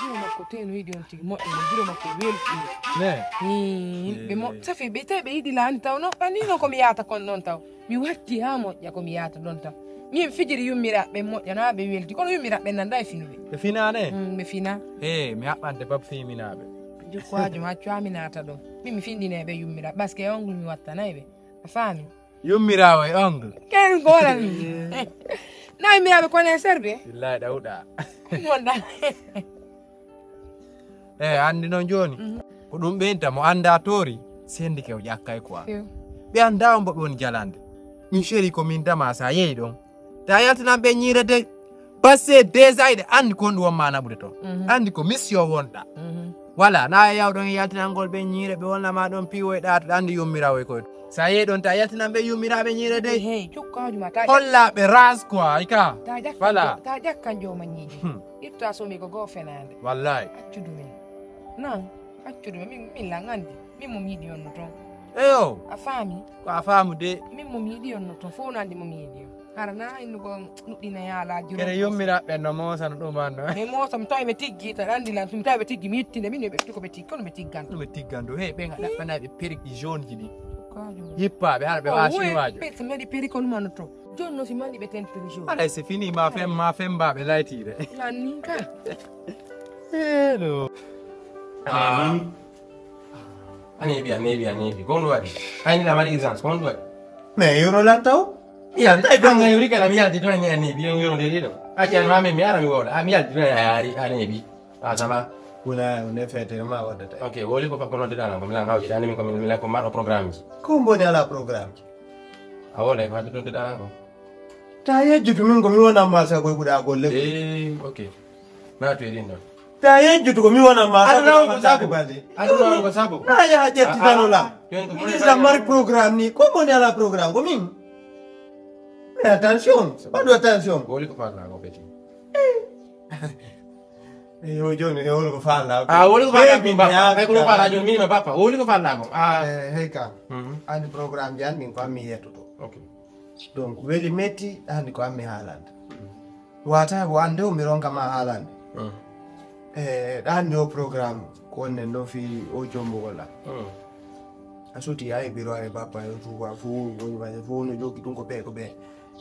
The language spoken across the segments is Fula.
Juma kote no idi onti mo e juro mo ko wel Ne. Be mo safi be te be idi lan taw no ani no ko mi yata kon non taw. Mi watti ha mo ya ko mi yata don taw. Mi fijiri yummira be mo yana be welti kono yummira be nanda e finube. Be fina ne? Be fina. Mi haɓante bab feminaɓe. Jukwajo ma chaminata do. Mi findine be yummira baske ongul mi watta naybe. Afami. Yummirawo e ongle. Ken gola mi. Nay mi abe kone serbe. Billahi dawda. Wonda. Andi non joni. Ko ɗum ɓenta mo anda tori sendi ke o ƴakkay quoi. Ɓe anda mbo woni jalande. Min chéri ko min dama sa yeyi ɗon. Ta yaltinan ɓe ñiirede passé des ayde andi kon ɗum wonma naɓude toon. Andi ko mission wonɗa. Voilà na yawɗon e yaltinangol ɓe ñiire ɓe wonnama ɗon piwo e ɗato andi yummirawo e koye sa yeyi ɗon ta yaltinan ɓe yummiraɓe ñiirede hollaɓe ras quoi ika voilà ta ƴakkan jomañiiji itta somi ko goo fenade wallahi accudu men non accudu men min la gandi min mom yiɗi on no toon eyo a faami ko a faamu de min mom yiɗi on no toon fof no andi mom yiɗi on hara na innugo nuɗɗina yaalaji ene yummiraɓe no mosano ɗum anno mi mosa mi tawi ɓe tiggi tan andi lan mi tawi ɓe tiggi mi yettinde min ɓe ko ɓe tiggi kono ɓe tiggan ɗum ɓe tiggandu hey ɓe ɗaɓɓanaɓe periki jaune ji ɗi yippaɓe hara ɓe wa chinoijo so mi waɗi periki on mano to joni no si mandi ɓe tentiri jaune alay c'est fini ma fembaɓe laytire lanni ka hello anebi gonɗo waɗi hayni lamari urgence gonɗo waɗi mais yoro lantaw yalta donga yori kala mi yalti toon anebi yoro nde ɗiɗo accan mami mi ara mi woɗa mi yalti toon a yaari anebi ça va wona ne fete ma waddata ok woli ko fakko noddeɗano ko milan hawji ɗani min komi milan ko marɗo programme ji ko mboni ala programme ji a woɗa ko hadde noddeɗana ko ta yejjutu min komi wonanma sa koye ɓuuɗa golle ok natu e ɗin ɗon ta yejjutu komi wonanma aɗunoon ko sabu na yaha ƴettitanola ministre mari programme ni ko mboni ala programme ko min mais attention waɗu attention woli ko falna ko ɓeti yo joni e woni ko falna woli ko falna min bappa hay kono falna joni minima bappa woli ko falna ko hey kam andi programme ji an min ko ammi yettoto ok donc weli metti andi ko ammi haalande wata ko ande o mi ronkama haalande ɗandi o programme ko onnen ɗo fi o jombugol am a suti ha e bureau e bappa e tuba fo no jogui ɗum ko ɓe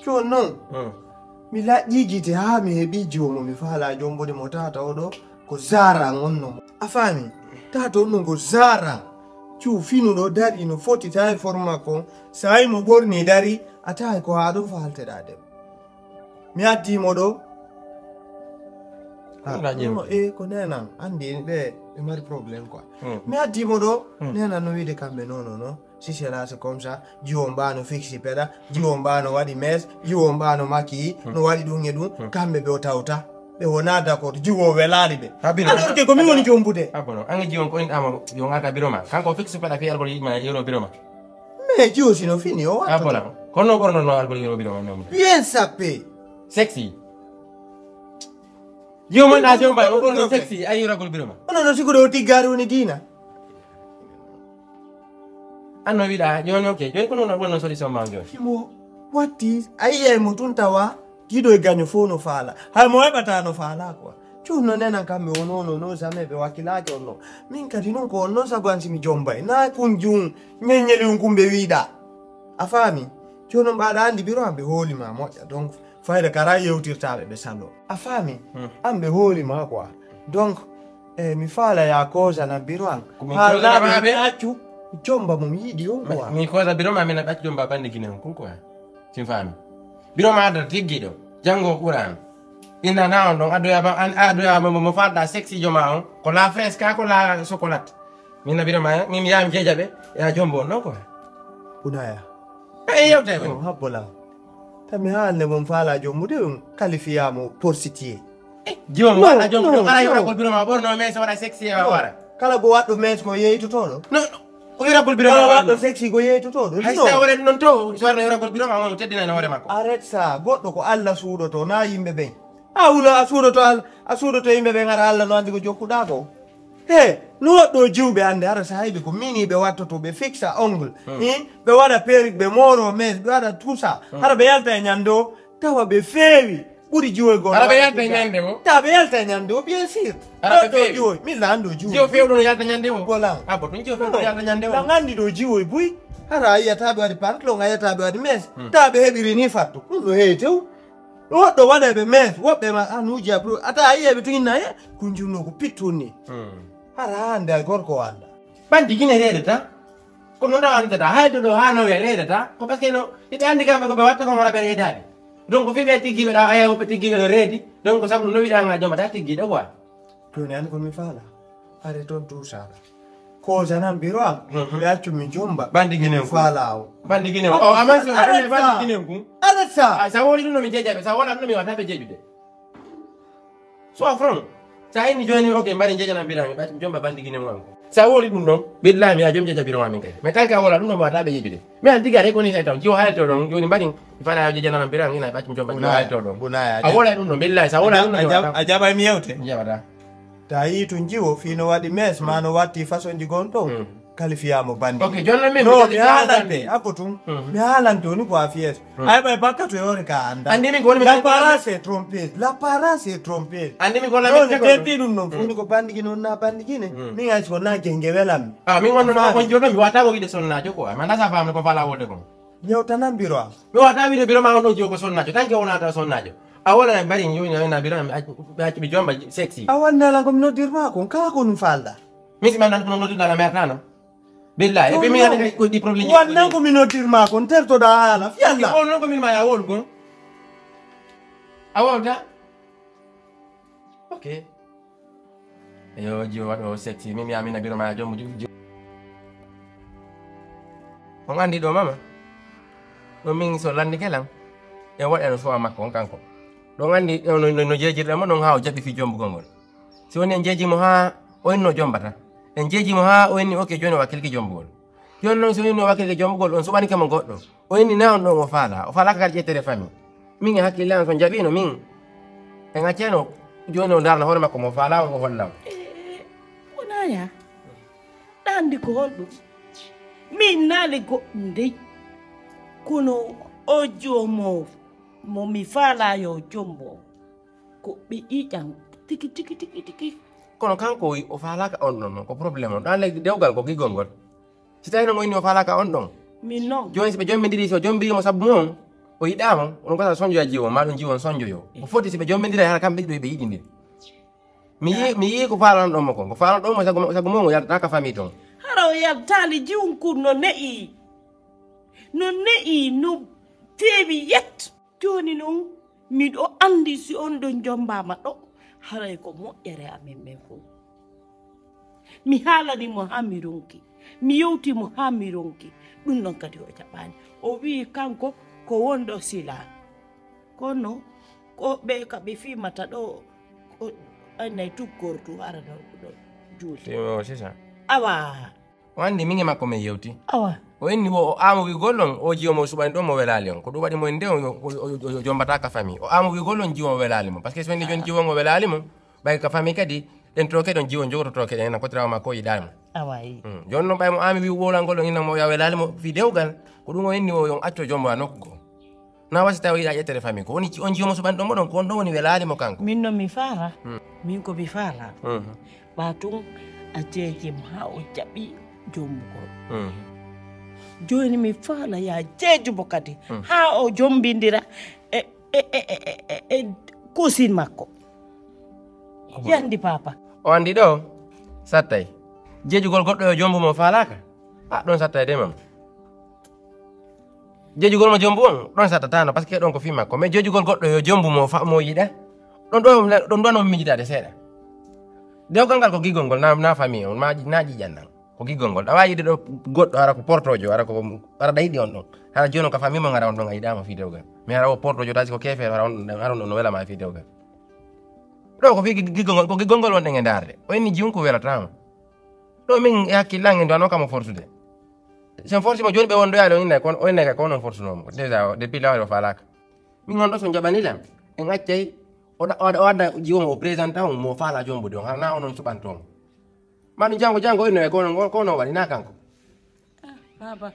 joni noon mi laƴƴijite ha mi heeɓi jomo mi faala jombude mo tata oɗo ko zara gonnomo a faami tata on ɗum ko zara cu finuɗo dari no foti tawi forma ko sa yi mo ɓorni dari a tawi ko ha ɗo falteɗa dem mi addimo ɗo ko nenan andi ɓe mari probléme quoi mi addimo ɗo nenan no wiide kamɓe nono si c'est là c'est comme ça jiwon mbano fixi peɗa jiwon mbano waɗi mes jiwon mbano makki no waɗi ɗum e ɗum kamɓe ɓe o tawta ɓe wona d' accord jiwo welari ɓe alors que komin woni jombude abono anga jiwon ko inɗama yo garda bureau ma kanko fixe peɗa fi algol yiɗma yero bureau ma mais jiwo sino fini o abola kono ɓornono algol yero bureau ma bien sappé sexy jiwo mo ɗa jomba o ɓorno sexy a yero algol bureau ma onono sigude o tiggari woni dina anno wiɗa joni ok joni ko noon wonno solution ma joni mo watti a yiyay mo tun tawa jiɗo e gaño fof no faala hay mo heɓata no faala quoi cunno nenan kamɓe wonono no jamais ɓe wakkilaki on no min kadi noon ko on noon sago an simi jombay na kun jum ñeññeli um kumɓe wiiɗa a faami joni on mbaɗa andi biro an ɓe hoolima moƴƴa donc fayde kara yewtirtaɓe ɓe sallo a faami an ɓe hoolima quoi donc mi faala ya causa biro an haalaɓe accu jomba mum yiɗi on quoi mi cosa biro ma min a ɓacci jomba bande Guinée on kon quoi sin faami biro ma adata tiggiɗo janggo ɓuran innana on ɗon addoyama mo falɗa sexy joma on ko la fraise ka ko la chocolate min biro ma min yami jeejaɓe ya jombo on ɗon quoi unaya e yewte habbola tami haalne mom faala jommude on qualifiamo prostitué jiwon waɗa jombo ɗo ara yoragol biro ma ɓorno mes waɗa sexy e wara kala ko waɗɗo mes ko yeytotoɗo o yoragol biro ma waɗɗo sexy ko yeytotoɗo hay sa waɗe non to so warno yoragol biro ma on teddinani hoore makko arrête ça goɗɗo ko Allah suuɗoto na yimɓe ɓen a wula a suuɗoto yimɓe ɓen ara Allah no andi ko jokkuɗa ko he no waɗɗo jiwɓe ande ara sa hayɓe ko mini ɓe wattoto ɓe fixa ongle ɓe waɗa perruque ɓe moro mes ɓe waɗa tout ça hara ɓe yalta e ñande o tawa ɓe feewi ɓuri jiwoy gono Ara ɓe yalta ñande o taɓe yalta ñande o bien sûr Ara ɓe ɗo feewi. jiwoy min lando jiwo jiwoy fewɗo no yalta ñande o golan bo tun jiwo fewɗo yalta ñande o la gandi ɗo jiwoy buy hara a yiya taɓe waɗi pantalon a yiya taɓe waɗi mes taɓe heɓiri ni fattu ɗum ɗo heewi tew woɗɗo waɗeɓe mes woɓɓe ma anuji abro ata a yiyeɓe to inna e ko jumno ko pittun ni hara hande a gorko wanda bandi Guinée reedata ko noon tawa andata hayde ɗo ha nowe reedata ko par ce que no ɓe andi kamɓe koɓe watta kon wona ɓe reedade donc fi ɓe tiggiɓe ɗa aya woɓɓe tiggiɓe no reedi donc sabu no wiɗanga joomata tiggiɗo quoi joni andi komi faala are toon tout sala cosa nan biro am ɓe accumi jomba bandi Guinée ko faala o bandi Guinée o amansi bandi Guinée ko arrête ça sa woni ɗum no mi jeejaɓe sa wona ɗum no mi wataɓe jeejude so from sa inni joni ok mbaɗi jeejana mbirami ɓati jomba bandi Guinée mo anko sa woli ɗum ɗon billahi mi ya joom jeeja biro mamin kay mais tant que a wola ɗum ɗon mi wataɓe jeejude mi an tigare koni say taw jiwo halto ɗon joni mbaɗi fana jeejanama mbirami ina ɓati jomba jiwo halto ɗon bunaya a wola ɗum ɗon billahi sa wola ɗum ɗon a jaɓay mi yewte mi jaɓata ta yi to jiwo fino waɗi mes ma no watti façon ji gon ɗon kalifiyamo bandi ok joni min no mi haalante abbo tum mi haalante oni ko a fiyes ay ɓay bakka to e ore ka anda andi min ko woni l'apparence est trompeuse l'apparence est trompeuse andi min ko la joni teddi ɗum noon funi ko bandigi noon na bandigine min haysi ko na genge welammi min wonno ko jodo mi wata ko wiide sonnajo quoi ma nasa famde ko fala wode ko yewtanan biro am mi wata wiide biro ma on ɗo jiwo ko sonnajo tan ke wonata sonnajo a wala mbari yoni na biro mi acci mi jomba sexy a wannala komi noddirma kon kala ko ɗum falɗa misi man nan ko noddudala mertano billahi e ɓe mi ande ko ɗi probléme wannan komi noddirma kon tertoɗa haala fiyalla on noon ko min ma ya wolu gon a wolta ok yo jiwo waɗo sexy min yamina biro ma jombo jiwo on andi ɗo mama ɗo min so landi kelam e waɗano sowa makko on kanko ɗon andi no jeejirɗamo ɗon ha o jaɓi fi jombugol ngol si woni en jeejimo ha o henno jombata en jeejimo ha o henni ok joni o wakkilki jombugol joni noon so henni o wakkilki jombugol on suɓani kamo goɗɗo o henni na on ɗon o falaka kadi ƴettere famille min e hakkille an so jaɓino min en acceno joni o darna hoore makko mo faala on o holla wonaya ɗandi ko holɗum min naali goɗɗum dey kono o joomo mo mi faalayo jombo ko ɓe ƴiƴan tiki kono kanko wi o falaka on ɗon ko probléme on ɗan legdi dewgal ko gigol ngol si tawi noon o inni o falaka on ɗon min noon joni so ɓe jommidiri so jombirimo sabbu mon o yiɗama onon gasa soñjoya jiwo ma ɗum jiwon soñjoyo o foti so ɓe jommidira hara kamɓe ɗiɗo ɓe yiɗidiri mi yi ko falano ɗon mo kon ko falano ɗon mo sago mon o yaltata ka famille toon hara o yaltali jiwonkur no ne'i no feewi yet joni noon miɗo andi si on ɗon jombama ɗo haray ko moƴƴere amen men fof mi haalanimo ha mi ronki mi yewtimo ha mi ronki ɗum noon kadi o jaɓani o wi kanko ko wonɗo sila kono ko ɓe ka ɓe fimata ɗo annayi tukkortu ara ɗo juulde c'est ça awa o andi min e makko min yewti awa o inni o amo wigol on o jiwo mo suɓani ɗon mo welali on ko ɗum waɗi mo nde o jombata ka famille o amo wigol on jiwo mo welali mo par ce que so wonde joni jiwo mo welali mo ɓay ka famille kadi ɗen troke ɗon jiwo jogototoke ɗen ena kotirawo makko o yiɗani mo awayi joni noon ɓay mo ami wi wolangol on innamo ya welali mo fi dewgal ko ɗum o inni o yon acco jombo a nokku go na wasi tawi yiɗa ƴettere famille ko woni on jiwo mo suɓani ɗon mo ɗon ko on ɗon woni welali mo kanko min noon mi faala min ko mi faala ɓa tun a jeejimo ha o jaɓi jombugol joni mi faala ya jeejumo kadi ha o jombidira e cousine makko yandi papa o andi ɗo sattay jeejugol goɗɗo yo jombu mo falaka ɗon sattay de mam jeejugol mo jombu on ɗon sattatano par ce que ɗon ko fi makko mais jeejugol goɗɗo yo jombu mo yiɗa ɗon ɗon no mijitade seeɗa dewgal ngal ko gigol ngol na famille on na ƴiƴanɗan ko gigol ngol awa yiide ɗo goɗɗo ara ko portojo ara ɗa yiɗi on ɗon hara joni ko famille mo gara on ɗon a yiɗama fi dewgal mais hara o portojo tasi ko kefere hara on ɗon no welama fi dewgal ɗo ko fi gigol ngol wonɗen e darde o inni jiwon ko welatama ɗo min e hakkillan en duwano kamo fortude sen forcimo joni ɓe wondoyade o innay kay ko onon fortunomo déjà depuis lawade o falaka min on ɗo so jaɓanilam en accay o wadda jiwomo o présenté on mo faala jombude on hara na onon suɓantomo ma ɗum janggo o inno e kono waɗi na kanko baba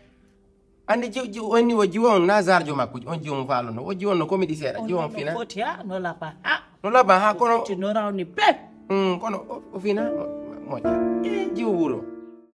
andi onni o jiwo on na zarjo makko on jiwo faalo no o jiwo no komi di seeda jiwo on fina foti ha no laba ha no laba ha kono ti no rawni pe kono o fina moƴƴa jiwo wuro